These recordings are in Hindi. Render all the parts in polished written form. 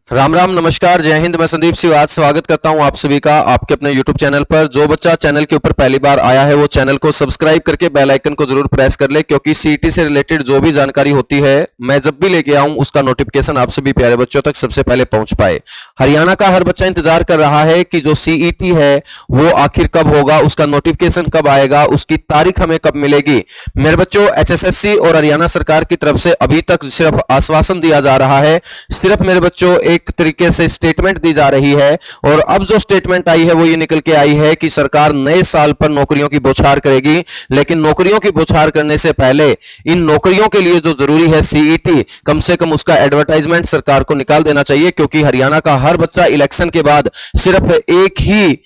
राम राम, नमस्कार, जय हिंद। मैं संदीप सिंह आज स्वागत करता हूं आप सभी का आपके अपने YouTube चैनल पर। जो बच्चा चैनल के ऊपर पहली बार आया है वो चैनल को सब्सक्राइब करके बेल आइकन को जरूर प्रेस कर ले, क्योंकि सीईटी से रिलेटेड जो भी जानकारी होती है मैं जब भी लेके आऊं उसका नोटिफिकेशन आप सभी प्यारे बच्चों तक सबसे पहले पहुंच पाए। हरियाणा का हर बच्चा इंतजार कर रहा है कि जो सीईटी है वो आखिर कब होगा, उसका नोटिफिकेशन कब आएगा, उसकी तारीख हमें कब मिलेगी। मेरे बच्चों, एचएसएससी और हरियाणा सरकार की तरफ से अभी तक सिर्फ आश्वासन दिया जा रहा है, सिर्फ मेरे बच्चों एक तरीके से स्टेटमेंट दी जा रही है। और अब जो स्टेटमेंट आई है वो ये निकल के आई है कि सरकार नए साल पर नौकरियों की बौछार करेगी, लेकिन नौकरियों की बौछार करने से पहले इन नौकरियों के लिए जो जरूरी है सीईटी, कम से कम उसका एडवर्टाइजमेंट सरकार को निकाल देना चाहिए, क्योंकि हरियाणा का हर बच्चा इलेक्शन के बाद सिर्फ एक ही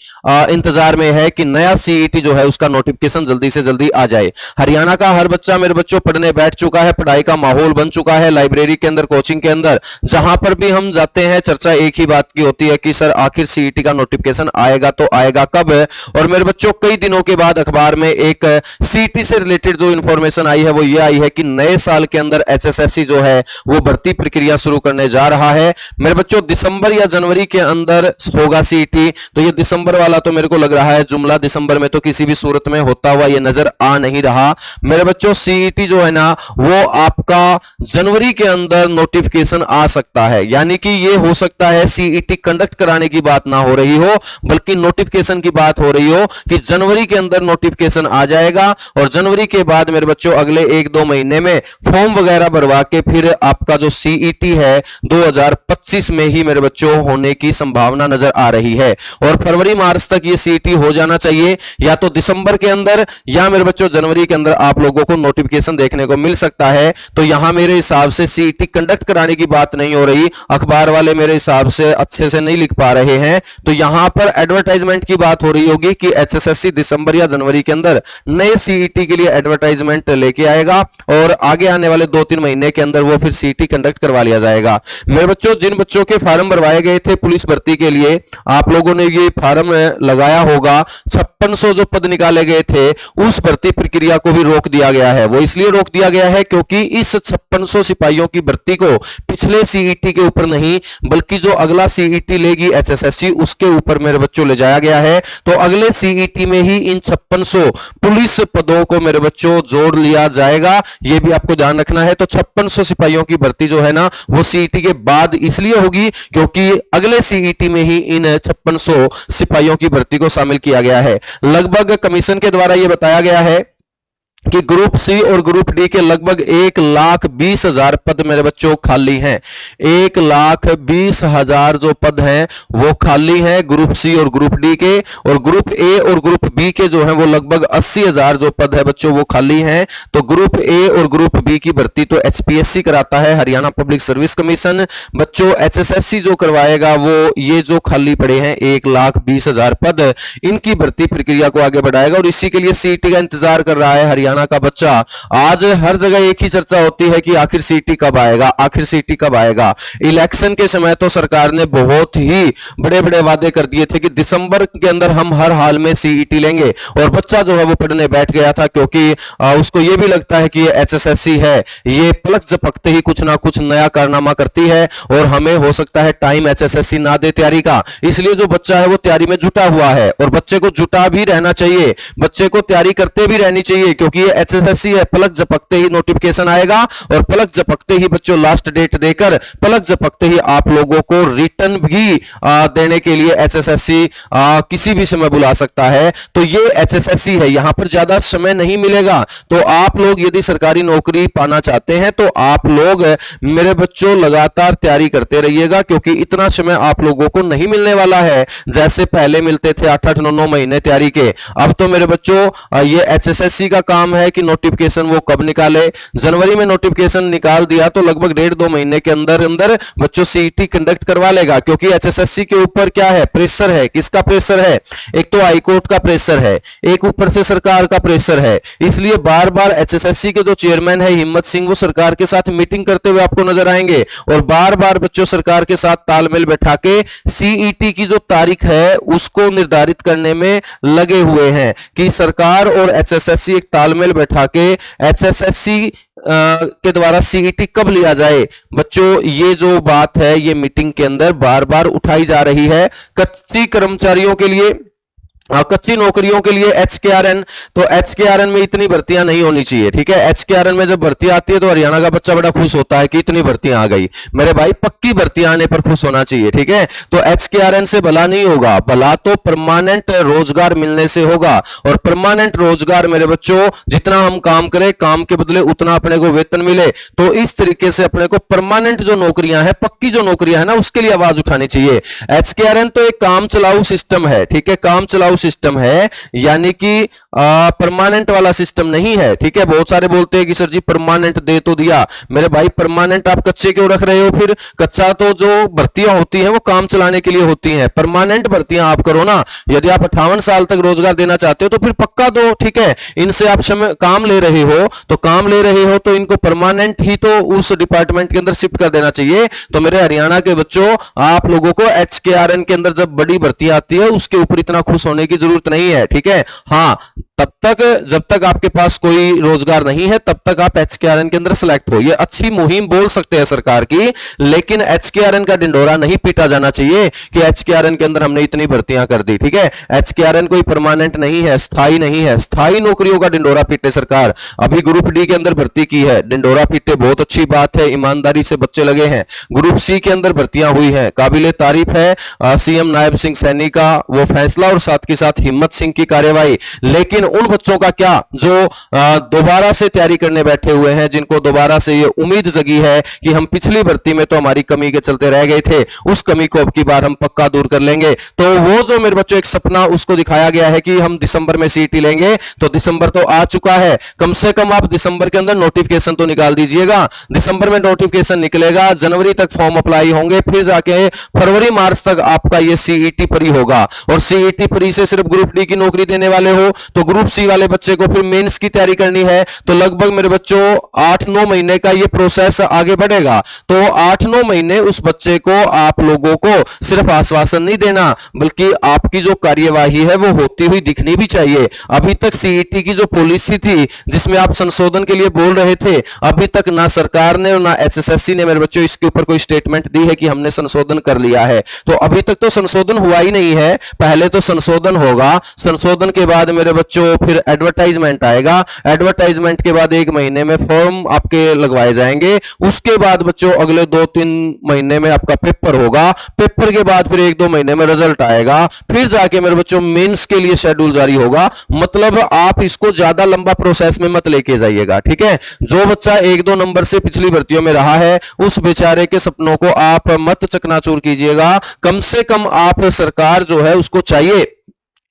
इंतजार में है कि नया सीईटी जो है उसका नोटिफिकेशन जल्दी से जल्दी आ जाए। हरियाणा का हर बच्चा मेरे बच्चों पढ़ने बैठ चुका है, पढ़ाई का माहौल बन चुका है, लाइब्रेरी के अंदर, कोचिंग के अंदर, जहां पर भी हम जाते हैं चर्चा एक ही बात की होती है कि सर आखिर सीईटी का नोटिफिकेशन आएगा तो आएगा कब। और मेरे बच्चों, कई दिनों के बाद अखबार में एक सीईटी से रिलेटेड जो इंफॉर्मेशन आई है वो ये आई है कि नए साल के अंदर एचएसएससी जो है वो भर्ती प्रक्रिया शुरू करने जा रहा है। मेरे बच्चों, दिसंबर या जनवरी के अंदर होगा सीईटी। तो ये दिसंबर वाला तो मेरे को लग रहा है जुमला दिसंबर में तो किसी भी सूरत में होता हुआ ये नजर आ नहीं रहा। मेरे बच्चों, सीईटी जो है ना वो आपका जनवरी के अंदर नोटिफिकेशन आ सकता है, यानी कि ये हो सकता है सीईटी कंडक्ट कराने की बात ना हो रही हो बल्कि नोटिफिकेशन की बात हो रही हो कि जनवरी के अंदर नोटिफिकेशन आ जाएगा। और जनवरी के बाद मेरे बच्चों अगले 1-2 महीने में फॉर्म वगैरह भरवा के फिर आपका जो सीईटी है 2025 में ही मेरे बच्चों होने की संभावना नजर आ रही है। और फरवरी मार्च तक ये सीईटी हो जाना चाहिए, या तो दिसंबर के अंदर या मेरे बच्चों जनवरी के अंदर आप लोगों को नोटिफिकेशन देखने को मिल सकता है। तो यहां मेरे हिसाब से सीईटी कंडक्ट कराने की बात नहीं हो रही, अखबार वाले मेरे हिसाब से अच्छे से नहीं लिख पा रहे हैं। तो यहां पर एडवर्टाइजमेंट की बात हो रही होगी कि एचएसएससी दिसंबर या जनवरी के अंदर नए सीईटी के लिए एडवर्टाइजमेंट लेके आएगा और आगे आने वाले 2-3 महीने के अंदर वो फिर सीईटी कंडक्ट करवा लिया जाएगा। मेरे बच्चों, जिन बच्चों के फार्म भरवाए गए थे पुलिस भर्ती के लिए, आप लोगों ने ये फार्म लगाया होगा। 5600 जो पद निकाले गए थे उस भर्ती प्रक्रिया को भी रोक दिया गया है। वो इसलिए रोक दिया गया है क्योंकि इस 5600 सिपाहियों की भर्ती को पिछले सीईटी के ऊपर नहीं बल्कि जो अगला सीईटी लेगी एचएसएससी उसके ऊपर मेरे बच्चों ले जाया गया है। तो अगले सीईटी में ही इन 5600 पुलिस पदों को मेरे बच्चों जोड़ लिया जाएगा, यह भी आपको ध्यान रखना है। तो 5600 सिपाहियों की भर्ती जो है ना वो सीईटी के बाद इसलिए होगी क्योंकि अगले सीईटी में ही इन 5600 सिपाहियों की भर्ती को शामिल किया गया है। लगभग कमीशन के द्वारा यह बताया गया है कि ग्रुप सी और ग्रुप डी के लगभग 1,20,000 पद मेरे बच्चों खाली हैं। 1,20,000 जो पद हैं वो खाली हैं ग्रुप सी और ग्रुप डी के। और ग्रुप ए और ग्रुप बी के जो हैं वो लगभग 80,000 जो पद है बच्चों वो खाली हैं। तो ग्रुप ए और ग्रुप बी की भर्ती तो एचपीएससी कराता है, हरियाणा पब्लिक सर्विस कमीशन। बच्चों, एचएसएससी जो करवाएगा वो ये जो खाली पड़े हैं 1,20,000 पद, इनकी भर्ती प्रक्रिया को आगे बढ़ाएगा। और इसी के लिए सीईटी का इंतजार कर रहा है हरियाणा का बच्चा। आज हर जगह एक ही चर्चा होती है कि आखिर सीईटी कब आएगा, आखिर सीईटी कब आएगा। इलेक्शन के समय तो सरकार ने बहुत ही बड़े बड़े वादे कर दिए थे कि दिसंबर के अंदर हम हर हाल में सीईटी लेंगे। और बच्चा जो है वो पढ़ने बैठ गया था क्योंकि उसको ये भी लगता है कि ये एचएसएससी है, ये पलक झपकते ही कुछ ना कुछ नया कारनामा करती है और हमें हो सकता है टाइम एचएसएससी ना दे तैयारी का। इसलिए जो बच्चा है वो तैयारी में जुटा हुआ है और बच्चे को जुटा भी रहना चाहिए, बच्चे को तैयारी करते भी रहनी चाहिए, क्योंकि ये एचएसएससी है। पलक झपकते ही नोटिफिकेशन आएगा और पलक झपकते ही बच्चों लास्ट डेट देकर पलक झपकते ही आप लोगों को रिटर्न भी देने के लिए एचएसएससी किसी भी समय बुला सकता है। तो ये एचएसएससी है, यहां पर ज्यादा समय नहीं मिलेगा। तो आप लोग यदि सरकारी नौकरी पाना चाहते हैं तो आप लोग मेरे बच्चों लगातार तैयारी करते रहिएगा, क्योंकि इतना समय आप लोगों को नहीं मिलने वाला है जैसे पहले मिलते थे 8-8, 9-9 महीने तैयारी के। अब तो मेरे बच्चों ये एचएसएससी का काम है कि नोटिफिकेशन वो कब निकाले। जनवरी में नोटिफिकेशन निकाल दिया तो लगभग 1.5-2 महीने के अंदर अंदर बच्चों सीईटी कंडक्ट करवा लेगा, क्योंकि एचएसएससी के ऊपर क्या है, प्रेशर है। किसका प्रेशर है? एक तो हाईकोर्ट का प्रेशर है, एक ऊपर से सरकार का प्रेशर है। इसलिए बार बार एचएसएससी के जो चेयरमैन है हिम्मत सिंह, वो सरकार के साथ मीटिंग करते हुए आपको नजर आएंगे और बार बार बच्चों सरकार के साथ तालमेल बैठा के सीईटी की जो तारीख है उसको निर्धारित करने में लगे हुए हैं कि सरकार और एचएसएससी एक तालमेल बैठा के एचएसएससी के द्वारा सीईटी कब लिया जाए। बच्चों ये जो बात है ये मीटिंग के अंदर बार बार उठाई जा रही है। कच्ची कर्मचारियों के लिए, कच्ची नौकरियों के लिए एचकेआरएन, तो एचकेआरएन में इतनी भर्तियां नहीं होनी चाहिए, ठीक है। एचकेआरएन में जब भर्ती आती है तो हरियाणा का बच्चा बड़ा खुश होता है कि इतनी भर्तियां आ गई। मेरे भाई पक्की भर्तियां आने पर खुश होना चाहिए, ठीक है। तो एचकेआरएन से भला नहीं होगा, भला तो परमानेंट रोजगार मिलने से होगा। और परमानेंट रोजगार मेरे बच्चों, जितना हम काम करें काम के बदले उतना अपने को वेतन मिले, तो इस तरीके से अपने को परमानेंट जो नौकरियां हैं, पक्की जो नौकरियां हैं ना, उसके लिए आवाज उठानी चाहिए। एचकेआरएन तो एक काम चलाऊ सिस्टम है, ठीक है, काम चलाऊ सिस्टम है, यानी कि परमानेंट वाला सिस्टम नहीं है, ठीक है। बहुत सारे बोलते हैं कि सर जी परमानेंट दे तो दिया। मेरे भाई परमानेंट आप कच्चे क्यों रख रहे हो? फिर कच्चा तो जो भर्तियां होती हैं वो काम चलाने के लिए होती हैं, परमानेंट भर्तियां आप करो ना। यदि आप 58 साल तक रोजगार देना चाहते हो तो फिर पक्का दो, ठीक है। इनसे आप काम ले रहे हो तो काम ले रहे हो तो इनको परमानेंट ही तो उस डिपार्टमेंट के अंदर शिफ्ट कर देना चाहिए। तो मेरे हरियाणा के बच्चों, आप लोगों को एचकेआरएन के अंदर जब बड़ी भर्ती आती है उसके ऊपर इतना खुश होने की जरूरत नहीं है, ठीक है। हाँ, तब तक जब तक आपके पास कोई रोजगार नहीं है तब तक आप एचकेआरएन के अंदर सिलेक्ट हो। ये अच्छी मुहिम बोल सकते हैं सरकार की, लेकिन एचकेआरएन का डिंडोरा नहीं पीटा जाना चाहिए कि एचकेआरएन के अंदर हमने इतनी भर्तियां कर दी, ठीक है। एचकेआरएन कोई परमानेंट नहीं है, स्थायी नहीं है। स्थायी नौकरियों का डिंडोरा पीटे सरकार। अभी ग्रुप डी के अंदर भर्ती की है, डिंडोरा पीटे, बहुत अच्छी बात है, ईमानदारी से बच्चे लगे हैं। ग्रुप सी के अंदर भर्तियां हुई हैं, काबिले तारीफ है सीएम नायब सिंह सैनी का वो फैसला और साथ के साथ हिम्मत सिंह की कार्यवाही। लेकिन उन बच्चों का क्या जो दोबारा से तैयारी करने बैठे हुए हैं, जिनको दोबारा से ये उम्मीद जगी है कि हम पिछली भर्ती में तो हमारी कमी के चलते रह गए थे, उस कमी को अब की बार हम पक्का दूर कर लेंगे। तो वो जो मेरे बच्चों एक सपना उसको दिखाया गया है कि हम दिसंबर में सीईटी लेंगे, तो दिसंबर तो आ चुका है। कम से कम आप दिसंबर के अंदर नोटिफिकेशन तो निकाल दीजिएगा। दिसंबर में नोटिफिकेशन निकलेगा, जनवरी तक फॉर्म अप्लाई होंगे, फिर जाके फरवरी मार्च तक आपका ये सीईटी प्री होगा। और सीईटी प्री से सिर्फ ग्रुप डी की नौकरी देने वाले हो तो ग्रुप सी वाले बच्चे को फिर मेंस की तैयारी करनी है, तो लगभग मेरे बच्चों 8-9 महीने का ये प्रोसेस आगे बढ़ेगा। तो 8-9 महीने उस बच्चे को आप लोगों को सिर्फ आश्वासन नहीं देना, बल्कि आपकी जो कार्यवाही है वो होती हुई दिखनी भी चाहिए। अभी तक सीईटी की जो पॉलिसी थी जिसमें आप संशोधन के लिए बोल रहे थे, अभी तक ना सरकार ने और ना एचएसएससी ने मेरे बच्चों इसके ऊपर कोई स्टेटमेंट दी है कि हमने संशोधन कर लिया है। तो अभी तक तो संशोधन हुआ ही नहीं है, पहले तो संशोधन होगा, संशोधन के बाद मेरे बच्चों फिर एडवर्टाइजमेंट आएगा, एडवर्टाइजमेंट के बाद 1 महीने में फॉर्म आपके लगवाए जाएंगे, उसके बाद बच्चों अगले 2-3 महीने में आपका पेपर होगा, पेपर के बाद फिर 1-2 महीने में रिजल्ट आएगा, फिर जाके मेरे बच्चों मेंस के लिए शेड्यूल जारी होगा। मतलब आप इसको ज्यादा लंबा प्रोसेस में मत लेके जाइएगा, ठीक है। जो बच्चा 1-2 नंबर से पिछली भर्तियों में रहा है उस बेचारे के सपनों को आप मत चकनाचूर कीजिएगा। कम से कम आप, सरकार जो है उसको चाहिए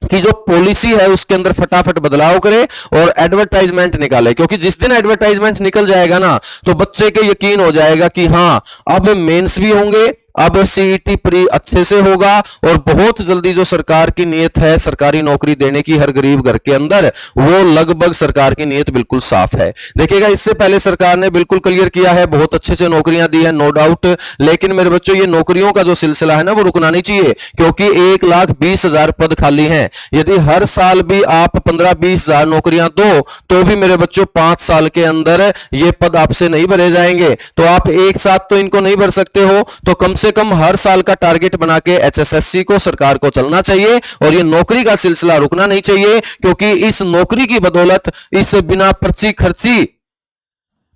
कि जो पॉलिसी है उसके अंदर फटाफट बदलाव करे और एडवर्टाइजमेंट निकाले, क्योंकि जिस दिन एडवर्टाइजमेंट निकल जाएगा ना तो बच्चे के यकीन हो जाएगा कि हाँ अब मेंस भी होंगे, अब सीईटी प्री अच्छे से होगा और बहुत जल्दी जो सरकार की नीयत है सरकारी नौकरी देने की हर गरीब घर के अंदर, वो लगभग सरकार की नीयत बिल्कुल साफ है। देखिएगा, इससे पहले सरकार ने बिल्कुल क्लियर किया है, बहुत अच्छे से नौकरियां दी है, नो डाउट। लेकिन मेरे बच्चों ये नौकरियों का जो सिलसिला है ना वो रुकना नहीं चाहिए, क्योंकि 1,20,000 पद खाली हैं। यदि हर साल भी आप 15-20,000 नौकरियां दो तो भी मेरे बच्चों 5 साल के अंदर ये पद आपसे नहीं भरे जाएंगे। तो आप एक साथ तो इनको नहीं भर सकते हो, तो कम से कम हर साल का टारगेट बना के एचएसएससी को, सरकार को चलना चाहिए और ये नौकरी का सिलसिला रुकना नहीं चाहिए, क्योंकि इस नौकरी की बदौलत, इस बिना पर्ची खर्ची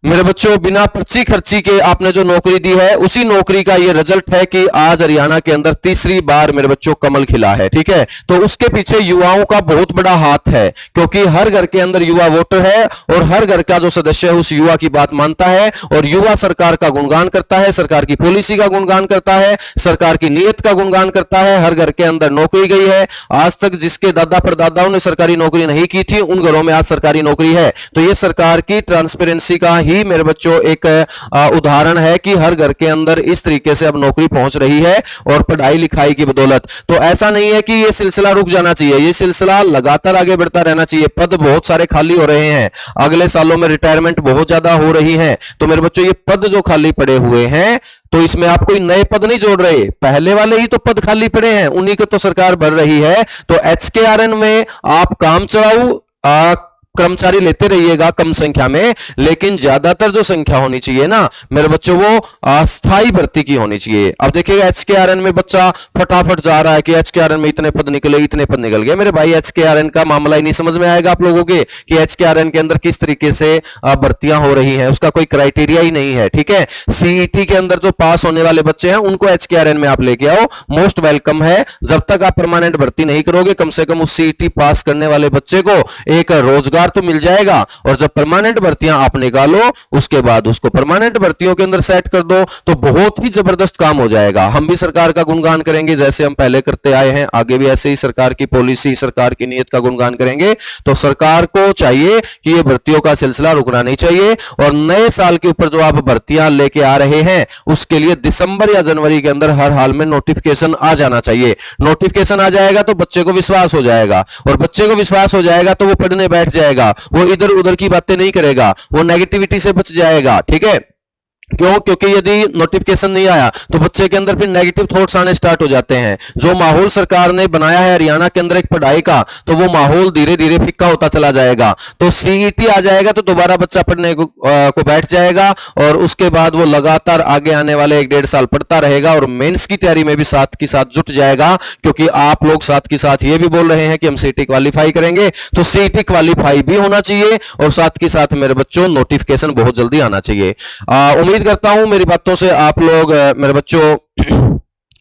मेरे बच्चों बिना पर्ची खर्ची के आपने जो नौकरी दी है, उसी नौकरी का ये रिजल्ट है कि आज हरियाणा के अंदर तीसरी बार मेरे बच्चों कमल खिला है, ठीक है। तो उसके पीछे युवाओं का बहुत बड़ा हाथ है, क्योंकि हर घर के अंदर युवा वोटर है और हर घर का जो सदस्य है उस युवा की बात मानता है और युवा सरकार का गुणगान करता है, सरकार की पॉलिसी का गुणगान करता है, सरकार की नीयत का गुणगान करता है। हर घर के अंदर नौकरी गई है, आज तक जिसके दादा परदादाओं ने सरकारी नौकरी नहीं की थी उन घरों में आज सरकारी नौकरी है। तो ये सरकार की ट्रांसपेरेंसी का ही मेरे बच्चों एक उदाहरण है कि हर घर के अंदर इस तरीके से अब नौकरी पहुंच रही है और पढ़ाई लिखाई की बदौलत। तो ऐसा नहीं है कि ये सिलसिला रुक जाना चाहिए, ये सिलसिला लगातार आगे बढ़ता रहना चाहिए। पद बहुत सारे खाली हो रहे हैं, अगले सालों में रिटायरमेंट बहुत ज्यादा हो रही है, तो मेरे बच्चों ये पद जो खाली पड़े हुए हैं तो इसमें आप कोई नए पद नहीं जोड़ रहे, पहले वाले ही तो पद खाली पड़े हैं, उन्हीं को तो सरकार भर रही है। तो एचकेआरएन में आप काम चलाऊ कर्मचारी लेते रहिएगा कम संख्या में, लेकिन ज्यादातर जो संख्या होनी चाहिए ना मेरे बच्चों वो अस्थाई भर्ती की होनी चाहिए। अब देखिएगा एचकेआरएन में बच्चा फटाफट जा रहा है कि एचकेआरएन में इतने पद निकले, इतने पद निकल गए। मेरे भाई एचकेआरएन का मामला ही नहीं समझ में आएगा आप लोगों के कि एचकेआरएन के अंदर किस तरीके से भर्तियां हो रही हैं, उसका कोई क्राइटेरिया ही नहीं है। ठीक है, सीईटी के अंदर जो पास होने वाले बच्चे हैं उनको एचकेआरएन में आप लेके आओ, मोस्ट वेलकम है। जब तक आप परमानेंट भर्ती नहीं करोगे कम से कम उस सीईटी पास करने वाले बच्चे को एक रोजगार तो मिल जाएगा। और जब परमानेंट भर्तियां आप निकालो उसके बाद उसको परमानेंट भर्तियों के अंदर सेट कर दो तो बहुत ही जबरदस्त काम हो जाएगा। हम भी सरकार का गुणगान करेंगे जैसे हम पहले करते आए हैं, आगे भी ऐसे ही सरकार की पॉलिसी सरकार की नीयत का गुणगान करेंगे। तो सरकार को चाहिए कि ये भर्तियों का सिलसिला रुकना नहीं चाहिए और नए साल के ऊपर जो आप भर्तियां लेके आ रहे हैं उसके लिए दिसंबर या जनवरी के अंदर हर हाल में नोटिफिकेशन आ जाना चाहिए। नोटिफिकेशन आ जाएगा तो बच्चे को विश्वास हो जाएगा और बच्चे को विश्वास हो जाएगा तो वो पढ़ने बैठ जाएगा, वो इधर उधर की बातें नहीं करेगा, वो नेगेटिविटी से बच जाएगा। ठीक है, क्यों? क्योंकि यदि नोटिफिकेशन नहीं आया तो बच्चे के अंदर फिर नेगेटिव थॉट्स आने स्टार्ट हो जाते हैं। जो माहौल सरकार ने बनाया है हरियाणा के अंदर एक पढ़ाई का, तो वो माहौल धीरे धीरे फिक्का होता चला जाएगा। तो सीईटी आ जाएगा तो दोबारा बच्चा पढ़ने को बैठ जाएगा और उसके बाद वो लगातार आगे आने वाले 1-1.5 साल पढ़ता रहेगा और मेंस की तैयारी में भी साथ के साथ जुट जाएगा। क्योंकि आप लोग साथ के साथ ये भी बोल रहे हैं कि हम सीईटी क्वालिफाई करेंगे, तो सीईटी क्वालिफाई भी होना चाहिए और साथ के साथ मेरे बच्चों नोटिफिकेशन बहुत जल्दी आना चाहिए। उम्मीद करता हूं मेरी बातों से आप लोग मेरे बच्चों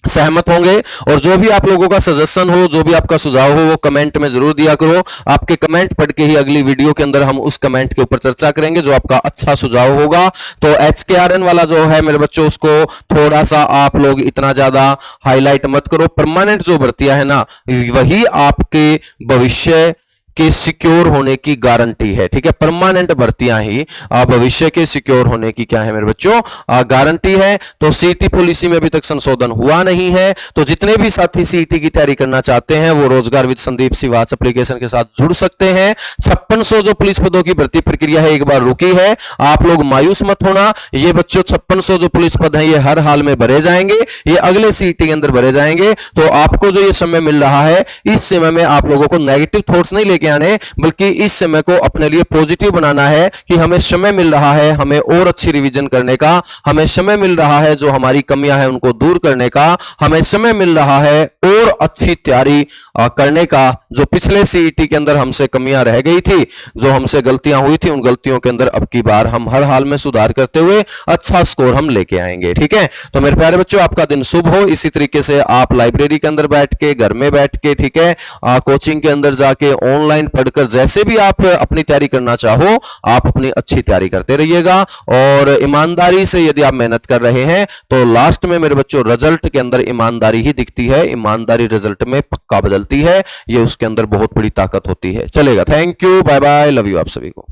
सहमत होंगे और जो भी आप लोगों का सजेशन हो, जो भी आपका सुझाव हो वो कमेंट में जरूर दिया करो। आपके कमेंट पढ़ के ही अगली वीडियो के अंदर हम उस कमेंट के ऊपर चर्चा करेंगे जो आपका अच्छा सुझाव होगा। तो एचकेआरएन वाला जो है मेरे बच्चों उसको थोड़ा सा आप लोग इतना ज्यादा हाईलाइट मत करो। परमानेंट जो भर्तियां है ना वही आपके भविष्य के सिक्योर होने की गारंटी है। ठीक है, परमानेंट भर्तियां ही भविष्य के सिक्योर होने की क्या है मेरे बच्चों गारंटी है। तो सीईटी पॉलिसी में अभी तक संशोधन हुआ नहीं है, तो जितने भी साथी सीईटी की तैयारी करना चाहते हैं वो रोजगार विद संदीप सिवाच एप्लीकेशन के साथ जुड़ सकते हैं। 5600 जो पुलिस पदों की भर्ती प्रक्रिया है एक बार रुकी है, आप लोग मायूस मत होना। ये बच्चों 5600 जो पुलिस पद हैं ये हर हाल में भरे जाएंगे, ये अगले सीईटी के अंदर भरे जाएंगे। तो आपको जो ये समय मिल रहा है इस समय में आप लोगों को नेगेटिव थॉट्स नहीं आने, बल्कि इस समय को अपने लिए पॉजिटिव बनाना है कि हमें समय मिल रहा है हमें और अच्छी रिवीजन करने का, हमें समय मिल रहा है जो हमारी कमियां हैं उनको दूर करने का, हमें समय मिल रहा है और अच्छी तैयारी करने का। जो पिछले सीईटी के अंदर हमसे कमियां रह गई थी, जो हमसे गलतियां हुई थी, उन गलतियों के अंदर अब की बार हम हर हाल में सुधार करते हुए अच्छा स्कोर हम लेके आएंगे। ठीक है, तो मेरे प्यारे बच्चों आपका दिन शुभ हो। इसी तरीके से आप लाइब्रेरी के अंदर बैठ के, घर में बैठ के, ठीक है, कोचिंग के अंदर जाके, ऑनलाइन पढ़कर, जैसे भी आप अपनी तैयारी करना चाहो आप अपनी अच्छी तैयारी करते रहिएगा। और ईमानदारी से यदि आप मेहनत कर रहे हैं तो लास्ट में मेरे बच्चों रिजल्ट के अंदर ईमानदारी ही दिखती है। ईमानदारी रिजल्ट में पक्का बदलती है, ये उसके अंदर बहुत बड़ी ताकत होती है। चलेगा, thank you, bye bye, love you आप सभी को।